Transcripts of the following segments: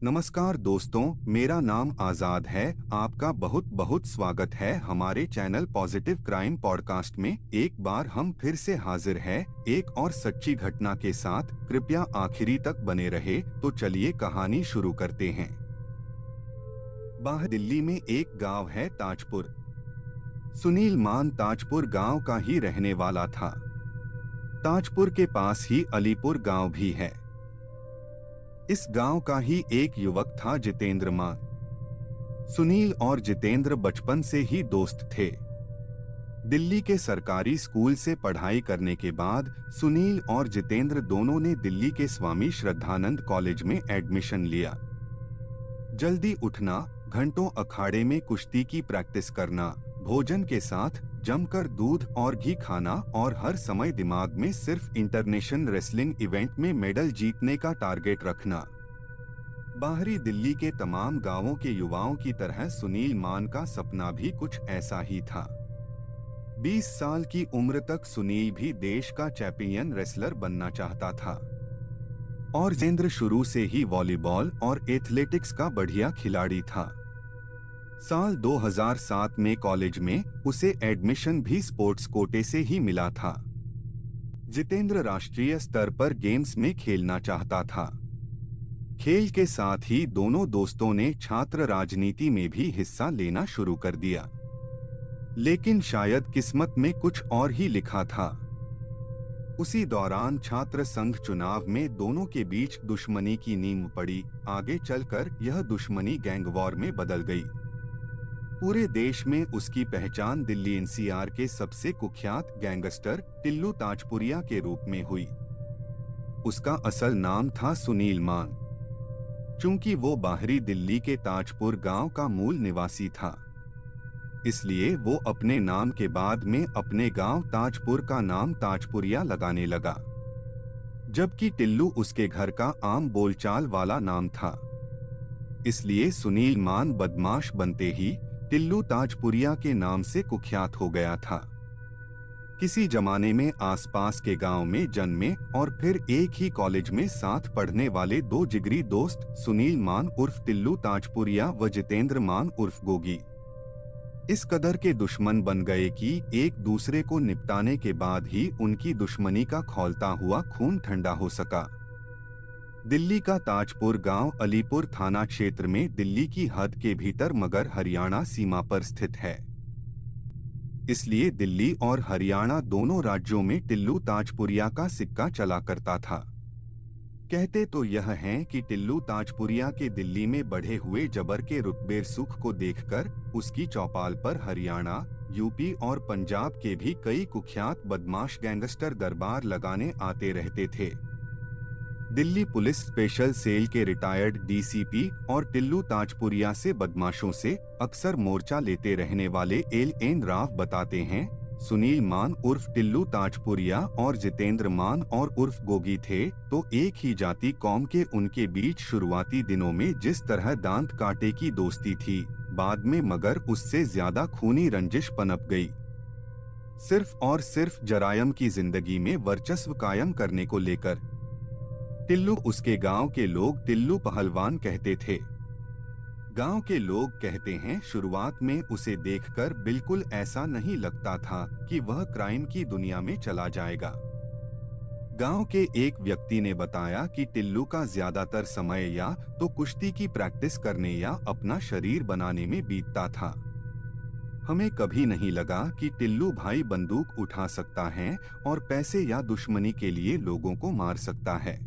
नमस्कार दोस्तों, मेरा नाम आजाद है। आपका बहुत बहुत स्वागत है हमारे चैनल पॉजिटिव क्राइम पॉडकास्ट में। एक बार हम फिर से हाजिर हैं एक और सच्ची घटना के साथ। कृपया आखिरी तक बने रहे। तो चलिए कहानी शुरू करते हैं। बाहर दिल्ली में एक गांव है ताजपुर। सुनील मान ताजपुर गांव का ही रहने वाला था। ताजपुर के पास ही अलीपुर गांव भी है। इस गांव का ही एक युवक था जितेंद्र मान। सुनील और जितेंद्र बचपन से ही दोस्त थे। दिल्ली के सरकारी स्कूल से पढ़ाई करने के बाद सुनील और जितेंद्र दोनों ने दिल्ली के स्वामी श्रद्धानंद कॉलेज में एडमिशन लिया। जल्दी उठना, घंटों अखाड़े में कुश्ती की प्रैक्टिस करना, भोजन के साथ जमकर दूध और घी खाना और हर समय दिमाग में सिर्फ इंटरनेशनल रेसलिंग इवेंट में मेडल जीतने का टारगेट रखना। बाहरी दिल्ली के तमाम गांवों के युवाओं की तरह सुनील मान का सपना भी कुछ ऐसा ही था। 20 साल की उम्र तक सुनील भी देश का चैंपियन रेसलर बनना चाहता था और जितेंद्र शुरू से ही वॉलीबॉल और एथलेटिक्स का बढ़िया खिलाड़ी था। साल 2007 में कॉलेज में उसे एडमिशन भी स्पोर्ट्स कोटे से ही मिला था। जितेंद्र राष्ट्रीय स्तर पर गेम्स में खेलना चाहता था। खेल के साथ ही दोनों दोस्तों ने छात्र राजनीति में भी हिस्सा लेना शुरू कर दिया। लेकिन शायद किस्मत में कुछ और ही लिखा था। उसी दौरान छात्र संघ चुनाव में दोनों के बीच दुश्मनी की नींव पड़ी। आगे चलकर यह दुश्मनी गैंग वॉर में बदल गई। पूरे देश में उसकी पहचान दिल्ली एनसीआर के सबसे कुख्यात गैंगस्टर टिल्लू ताजपुरिया के रूप में हुई। उसका असल नाम था सुनील मान। चूंकि वो बाहरी दिल्ली के ताजपुर गांव का मूल निवासी था, इसलिए वो अपने नाम के बाद में अपने गांव ताजपुर का नाम ताजपुरिया लगाने लगा, जबकि टिल्लू उसके घर का आम बोलचाल वाला नाम था। इसलिए सुनील मान बदमाश बनते ही टिल्लू ताजपुरिया के नाम से कुख्यात हो गया था। किसी जमाने में आसपास के गांव में जन्मे और फिर एक ही कॉलेज में साथ पढ़ने वाले दो जिगरी दोस्त सुनील मान उर्फ टिल्लू ताजपुरिया व जितेंद्र मान उर्फ गोगी इस कदर के दुश्मन बन गए कि एक दूसरे को निपटाने के बाद ही उनकी दुश्मनी का खौलता हुआ खून ठंडा हो सका। दिल्ली का ताजपुर गांव अलीपुर थाना क्षेत्र में दिल्ली की हद के भीतर मगर हरियाणा सीमा पर स्थित है। इसलिए दिल्ली और हरियाणा दोनों राज्यों में टिल्लू ताजपुरिया का सिक्का चला करता था। कहते तो यह हैं कि टिल्लू ताजपुरिया के दिल्ली में बढ़े हुए जबर के रुतबे सुख को देखकर उसकी चौपाल पर हरियाणा, यूपी और पंजाब के भी कई कुख्यात बदमाश गैंगस्टर दरबार लगाने आते रहते थे। दिल्ली पुलिस स्पेशल सेल के रिटायर्ड डीसीपी और टिल्लू ताजपुरिया से बदमाशों से अक्सर मोर्चा लेते रहने वाले एल.एन. राव बताते हैं, सुनील मान उर्फ टिल्लू ताजपुरिया और जितेंद्र मान और उर्फ गोगी थे तो एक ही जाति कौम के। उनके बीच शुरुआती दिनों में जिस तरह दांत काटे की दोस्ती थी, बाद में मगर उससे ज्यादा खूनी रंजिश पनप गई। सिर्फ और सिर्फ जरायम की जिंदगी में वर्चस्व कायम करने को लेकर। टिल्लू उसके गांव के लोग टिल्लू पहलवान कहते थे। गांव के लोग कहते हैं शुरुआत में उसे देखकर बिल्कुल ऐसा नहीं लगता था कि वह क्राइम की दुनिया में चला जाएगा। गांव के एक व्यक्ति ने बताया कि टिल्लू का ज्यादातर समय या तो कुश्ती की प्रैक्टिस करने या अपना शरीर बनाने में बीतता था। हमें कभी नहीं लगा कि टिल्लू भाई बंदूक उठा सकता है और पैसे या दुश्मनी के लिए लोगों को मार सकता है।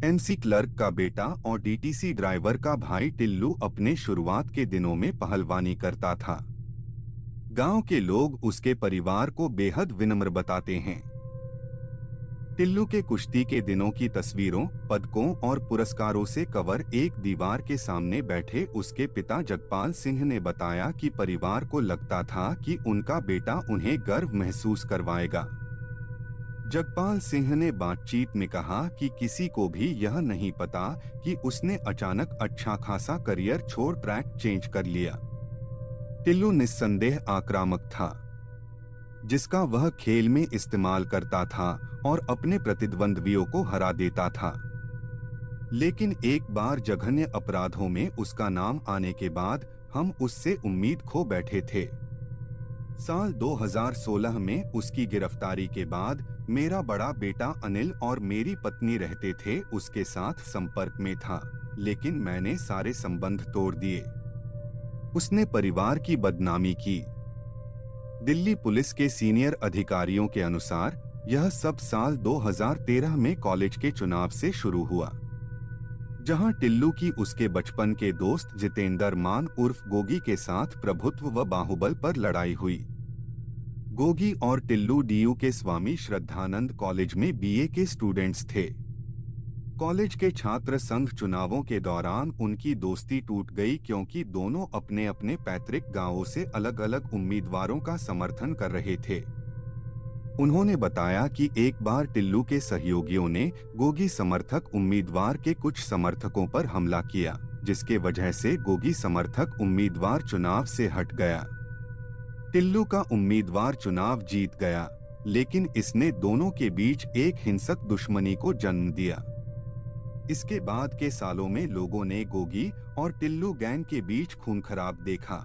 एमसी क्लर्क का बेटा और डीटीसी ड्राइवर का भाई टिल्लू अपने शुरुआत के दिनों में पहलवानी करता था। गांव के लोग उसके परिवार को बेहद विनम्र बताते हैं। टिल्लू के कुश्ती के दिनों की तस्वीरों, पदकों और पुरस्कारों से कवर एक दीवार के सामने बैठे उसके पिता जगपाल सिंह ने बताया कि परिवार को लगता था कि उनका बेटा उन्हें गर्व महसूस करवाएगा। जगपाल सिंह ने बातचीत में कहा कि किसी को भी यह नहीं पता कि उसने अचानक अच्छा खासा करियर छोड़ ट्रैक चेंज कर लिया। टिल्लू निस्संदेह आक्रामक था, जिसका वह खेल में इस्तेमाल करता था और अपने प्रतिद्वंद्वियों को हरा देता था। लेकिन एक बार जघन्य अपराधों में उसका नाम आने के बाद हम उससे उम्मीद खो बैठे थे। साल 2016 में उसकी गिरफ्तारी के बाद मेरा बड़ा बेटा अनिल और मेरी पत्नी रहते थे उसके साथ संपर्क में था, लेकिन मैंने सारे संबंध तोड़ दिए। उसने परिवार की बदनामी की। दिल्ली पुलिस के सीनियर अधिकारियों के अनुसार यह सब साल 2013 में कॉलेज के चुनाव से शुरू हुआ, जहां टिल्लू की उसके बचपन के दोस्त जितेंद्र मान उर्फ गोगी के साथ प्रभुत्व व बाहुबल पर लड़ाई हुई। गोगी और टिल्लू डीयू के स्वामी श्रद्धानंद कॉलेज में बीए के स्टूडेंट्स थे। कॉलेज के छात्र संघ चुनावों के दौरान उनकी दोस्ती टूट गई क्योंकि दोनों अपने अपने पैतृक गांवों से अलग अलग उम्मीदवारों का समर्थन कर रहे थे। उन्होंने बताया कि एक बार टिल्लू के सहयोगियों ने गोगी समर्थक उम्मीदवार के कुछ समर्थकों पर हमला किया, जिसके वजह से गोगी समर्थक उम्मीदवार चुनाव से हट गया। टिल्लू का उम्मीदवार चुनाव जीत गया, लेकिन इसने दोनों के बीच एक हिंसक दुश्मनी को जन्म दिया। इसके बाद के सालों में लोगों ने गोगी और टिल्लू गैंग के बीच खून खराब देखा।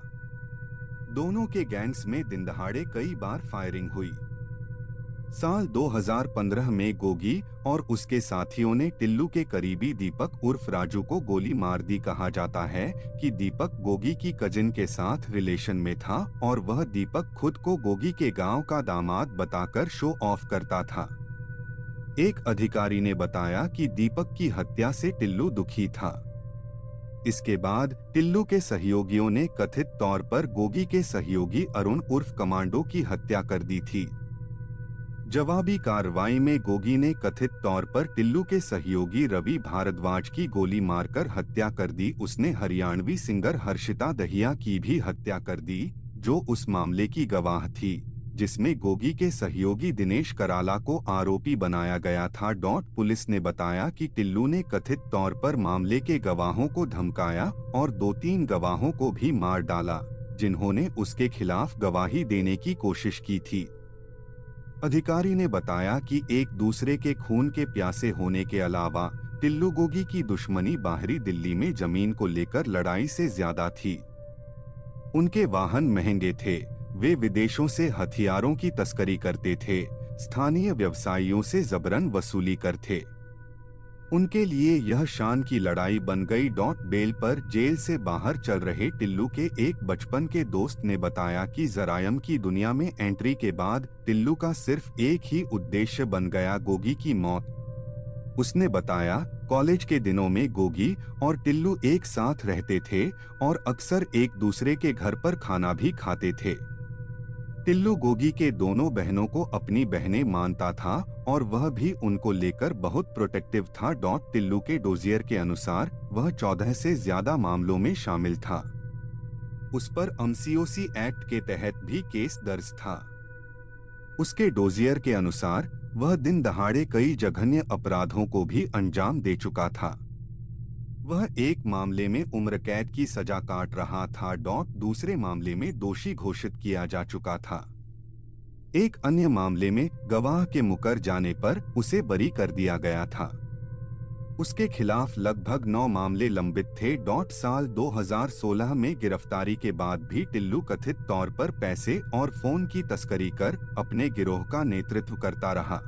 दोनों के गैंग्स में दिनदहाड़े कई बार फायरिंग हुई। साल 2015 में गोगी और उसके साथियों ने टिल्लू के करीबी दीपक उर्फ राजू को गोली मार दी। कहा जाता है कि दीपक गोगी की कजिन के साथ रिलेशन में था और वह दीपक खुद को गोगी के गांव का दामाद बताकर शो ऑफ करता था। एक अधिकारी ने बताया कि दीपक की हत्या से टिल्लू दुखी था। इसके बाद टिल्लू के सहयोगियों ने कथित तौर पर गोगी के सहयोगी अरुण उर्फ कमांडो की हत्या कर दी थी। जवाबी कार्रवाई में गोगी ने कथित तौर पर टिल्लू के सहयोगी रवि भारद्वाज की गोली मारकर हत्या कर दी। उसने हरियाणवी सिंगर हर्षिता दहिया की भी हत्या कर दी, जो उस मामले की गवाह थी जिसमें गोगी के सहयोगी दिनेश कराला को आरोपी बनाया गया था। पुलिस ने बताया कि टिल्लू ने कथित तौर पर मामले के गवाहों को धमकाया और 2-3 गवाहों को भी मार डाला, जिन्होंने उसके खिलाफ गवाही देने की कोशिश की थी। अधिकारी ने बताया कि एक दूसरे के खून के प्यासे होने के अलावा टिल्लू गोगी की दुश्मनी बाहरी दिल्ली में जमीन को लेकर लड़ाई से ज्यादा थी। उनके वाहन महंगे थे, वे विदेशों से हथियारों की तस्करी करते थे, स्थानीय व्यवसायियों से जबरन वसूली करते। उनके लिए यह शान की लड़ाई बन गई। बेल पर जेल से बाहर चल रहे टिल्लू के एक बचपन के दोस्त ने बताया कि जरायम की दुनिया में एंट्री के बाद टिल्लू का सिर्फ एक ही उद्देश्य बन गया, गोगी की मौत। उसने बताया, कॉलेज के दिनों में गोगी और टिल्लू एक साथ रहते थे और अक्सर एक दूसरे के घर पर खाना भी खाते थे। टिल्लू गोगी के दोनों बहनों को अपनी बहनें मानता था और वह भी उनको लेकर बहुत प्रोटेक्टिव था। टिल्लू के डोजियर के अनुसार वह 14 से ज्यादा मामलों में शामिल था। उस पर एमसीओसी एक्ट के तहत भी केस दर्ज था। उसके डोजियर के अनुसार वह दिन दहाड़े कई जघन्य अपराधों को भी अंजाम दे चुका था। वह एक मामले में उम्र कैद की सजा काट रहा था। दूसरे मामले में दोषी घोषित किया जा चुका था। एक अन्य मामले में गवाह के मुकर जाने पर उसे बरी कर दिया गया था। उसके खिलाफ लगभग 9 मामले लंबित थे। साल 2016 में गिरफ्तारी के बाद भी टिल्लू कथित तौर पर पैसे और फोन की तस्करी कर अपने गिरोह का नेतृत्व करता रहा।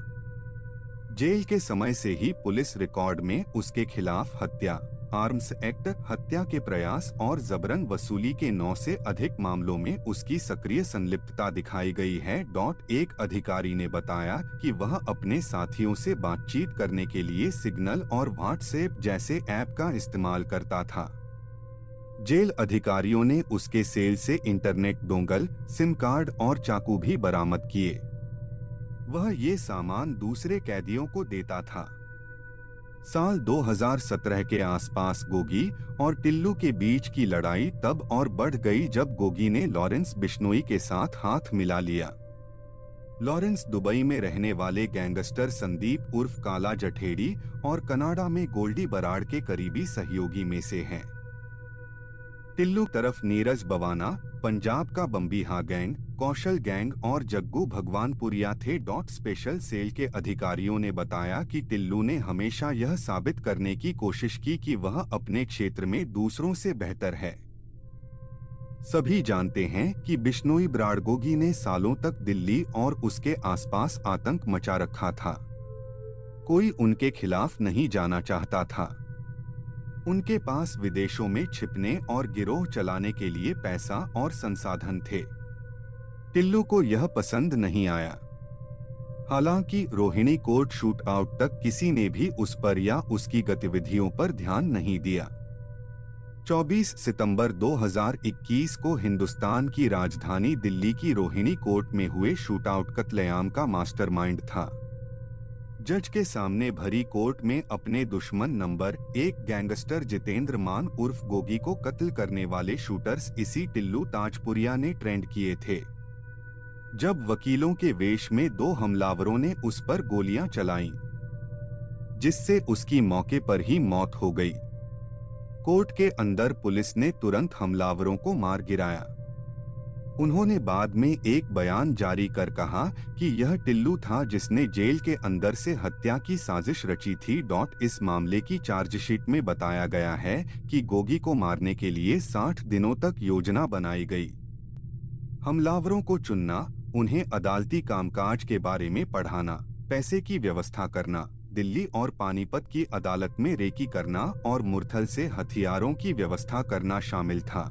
जेल के समय से ही पुलिस रिकॉर्ड में उसके खिलाफ हत्या, आर्म्स एक्ट, हत्या के प्रयास और जबरन वसूली के 9 से अधिक मामलों में उसकी सक्रिय संलिप्तता दिखाई गई है। एक अधिकारी ने बताया कि वह अपने साथियों से बातचीत करने के लिए सिग्नल और व्हाट्सएप जैसे ऐप का इस्तेमाल करता था। जेल अधिकारियों ने उसके सेल से इंटरनेट डोंगल, सिम कार्ड और चाकू भी बरामद किए। वह ये सामान दूसरे कैदियों को देता था। साल 2017 के आसपास गोगी और टिल्लू के बीच की लड़ाई तब और बढ़ गई जब गोगी ने लॉरेंस बिश्नोई के साथ हाथ मिला लिया। लॉरेंस दुबई में रहने वाले गैंगस्टर संदीप उर्फ काला जठेड़ी और कनाडा में गोल्डी बराड़ के करीबी सहयोगी में से हैं। टिल्लू तरफ नीरज बवाना, पंजाब का बम्बीहा गैंग, कौशल गैंग और जग्गू भगवानपुरिया थे। स्पेशल सेल के अधिकारियों ने बताया कि टिल्लू ने हमेशा यह साबित करने की कोशिश की कि वह अपने क्षेत्र में दूसरों से बेहतर है। सभी जानते हैं कि बिश्नोई ब्राडगोगी ने सालों तक दिल्ली और उसके आसपास आतंक मचा रखा था। कोई उनके खिलाफ नहीं जाना चाहता था। उनके पास विदेशों में छिपने और गिरोह चलाने के लिए पैसा और संसाधन थे। टिल्लू को यह पसंद नहीं आया। हालांकि रोहिणी कोर्ट शूटआउट तक किसी ने भी उस पर या उसकी गतिविधियों पर ध्यान नहीं दिया। 24 सितंबर 2021 को हिंदुस्तान की राजधानी दिल्ली की रोहिणी कोर्ट में हुए शूटआउट कत्लेआम का मास्टरमाइंड था। जज के सामने भरी कोर्ट में अपने दुश्मन नंबर 1 गैंगस्टर जितेंद्र मान उर्फ गोगी को कत्ल करने वाले शूटर्स इसी टिल्लू ताजपुरिया ने ट्रेंड किए थे। जब वकीलों के वेश में 2 हमलावरों ने उस पर गोलियां चलाईं, जिससे उसकी मौके पर ही मौत हो गई। कोर्ट के अंदर पुलिस ने तुरंत हमलावरों को मार गिराया। उन्होंने बाद में एक बयान जारी कर कहा कि यह टिल्लू था जिसने जेल के अंदर से हत्या की साजिश रची थी। इस मामले की चार्जशीट में बताया गया है कि गोगी को मारने के लिए 60 दिनों तक योजना बनाई गई। हमलावरों को चुनना, उन्हें अदालती कामकाज के बारे में पढ़ाना, पैसे की व्यवस्था करना, दिल्ली और पानीपत की अदालत में रेकी करना और मुरथल से हथियारों की व्यवस्था करना शामिल था।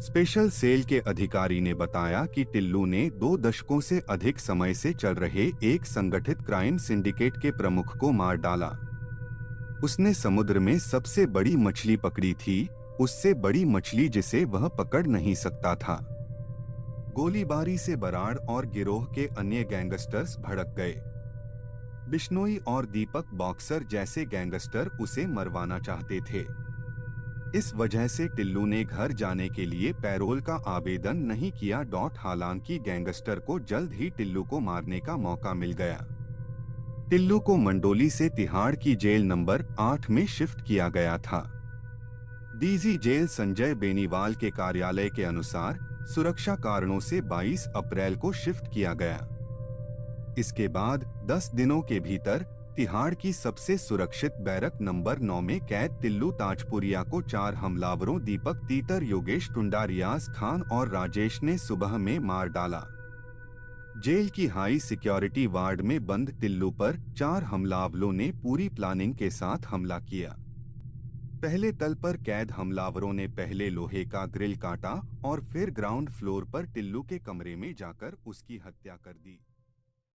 स्पेशल सेल के अधिकारी ने बताया कि टिल्लू ने 2 दशकों से अधिक समय से चल रहे एक संगठित क्राइम सिंडिकेट के प्रमुख को मार डाला। उसने समुद्र में सबसे बड़ी मछली पकड़ी थी, उससे बड़ी मछली जिसे वह पकड़ नहीं सकता था। गोलीबारी से बराड़ और गिरोह के अन्य गैंगस्टर्स भड़क गए। बिश्नोई और दीपक बॉक्सर जैसे गैंगस्टर उसे मरवाना चाहते थे। इस वजह से टिल्लू ने घर जाने के लिए पैरोल का आवेदन नहीं किया। हालांकि गैंगस्टर को जल्द ही टिल्लू को मारने का मौका मिल गया। टिल्लू को मंडोली से तिहाड़ की जेल नंबर 8 में शिफ्ट किया गया था। डीजी जेल संजय बेनीवाल के कार्यालय के अनुसार सुरक्षा कारणों से 22 अप्रैल को शिफ्ट किया गया। इसके बाद 10 दिनों के भीतर तिहाड़ की सबसे सुरक्षित बैरक नंबर 9 में कैद टिल्लू ताजपुरिया को 4 हमलावरों दीपक तीतर, योगेश टुंडा, रियाज खान और राजेश ने सुबह में मार डाला। जेल की हाई सिक्योरिटी वार्ड में बंद टिल्लू पर 4 हमलावरों ने पूरी प्लानिंग के साथ हमला किया। पहले तल पर कैद हमलावरों ने पहले लोहे का ग्रिल काटा और फिर ग्राउंड फ्लोर पर टिल्लू के कमरे में जाकर उसकी हत्या कर दी।